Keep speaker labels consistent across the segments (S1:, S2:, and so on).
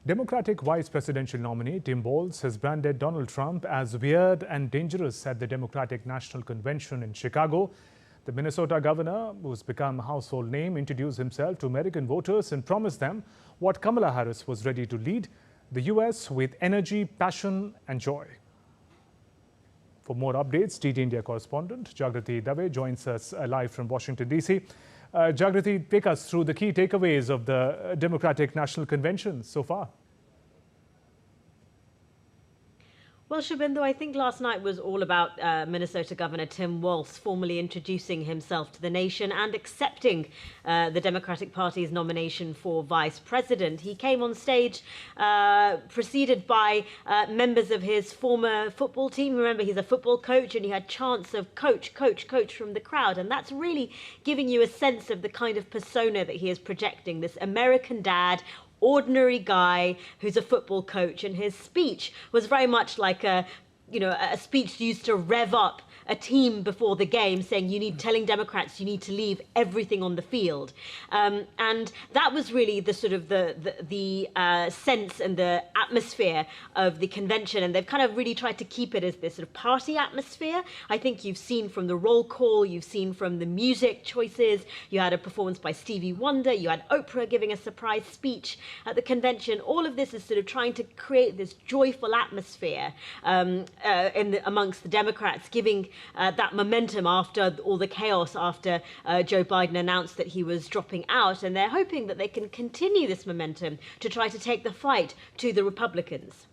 S1: Democratic vice presidential nominee Tim Walz has branded Donald Trump as weird and dangerous at the Democratic National Convention in Chicago. The Minnesota governor, who's become a household name, introduced himself to American voters and promised them what Kamala Harris was ready to lead the U.S. with energy, passion and joy. For more updates, TT India correspondent Jagrati Dave joins us live from Washington, D.C. Jagrati, take us through the key takeaways of the Democratic National Convention so far.
S2: Well, Shubhendu, I think last night was all about Minnesota Governor Tim Walz formally introducing himself to the nation and accepting the Democratic Party's nomination for vice president. He came on stage preceded by members of his former football team. Remember, he's a football coach, and he had chants of coach, coach, coach from the crowd. And that's really giving you a sense of the kind of persona that he is projecting, this American dad, ordinary guy who's a football coach, and his speech was very much like a speech used to rev up a team before the game, saying telling Democrats you need to leave everything on the field, and that was really the sort of the sense and the atmosphere of the convention, and they've kind of really tried to keep it as this sort of party atmosphere. I think you've seen from the roll call, you've seen from the music choices, you had a performance by Stevie Wonder, you had Oprah giving a surprise speech at the convention. All of this is sort of trying to create this joyful atmosphere amongst the Democrats, giving that momentum after all the chaos after Joe Biden announced that he was dropping out, and they're hoping that they can continue this momentum to try to take the fight to the Republicans.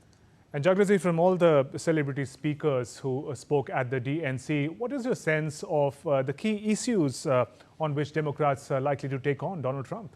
S1: And Jagrati, from all the celebrity speakers who spoke at the DNC, what is your sense of the key issues on which Democrats are likely to take on Donald Trump?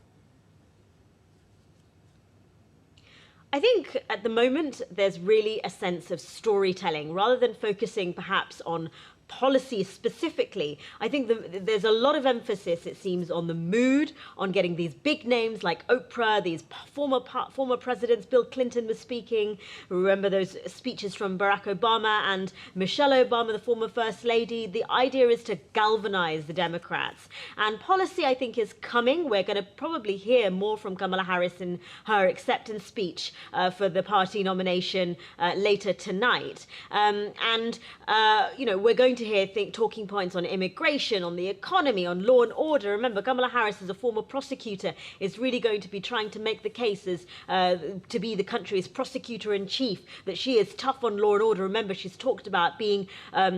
S2: I think at the moment there's really a sense of storytelling rather than focusing perhaps on policy specifically. I think there's a lot of emphasis, it seems, on the mood, on getting these big names like Oprah, these former presidents. Bill Clinton was speaking. Remember those speeches from Barack Obama and Michelle Obama, the former First Lady. The idea is to galvanize the Democrats. And policy, I think, is coming. We're going to probably hear more from Kamala Harris in her acceptance speech for the party nomination later tonight. We're going to hear talking points on immigration, on the economy, on law and order. Remember, Kamala Harris, as a former prosecutor, is really going to be trying to make the case as to be the country's prosecutor-in-chief, that she is tough on law and order. Remember, she's talked about being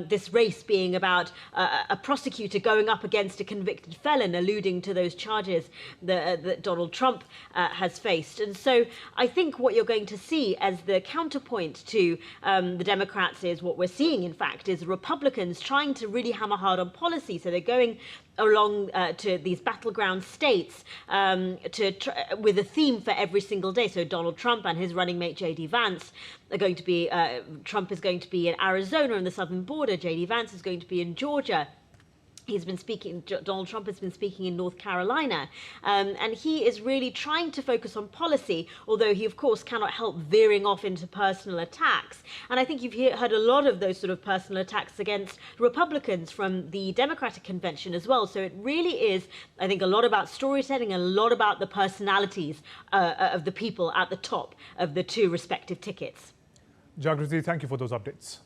S2: this race being about a prosecutor going up against a convicted felon, alluding to those charges that Donald Trump has faced. And so I think what you're going to see as the counterpoint to the Democrats is what we're seeing, in fact, is Republicans trying to really hammer hard on policy. So they're going along to these battleground states with a theme for every single day. So Donald Trump and his running mate J.D. Vance are going to be, Trump is going to be in Arizona on the southern border. J.D. Vance is going to be in Georgia. Donald Trump has been speaking in North Carolina, and he is really trying to focus on policy, although he, of course, cannot help veering off into personal attacks. And I think you've heard a lot of those sort of personal attacks against Republicans from the Democratic convention as well. So it really is, I think, a lot about storytelling and a lot about the personalities of the people at the top of the two respective tickets.
S1: Jagrati, thank you for those updates.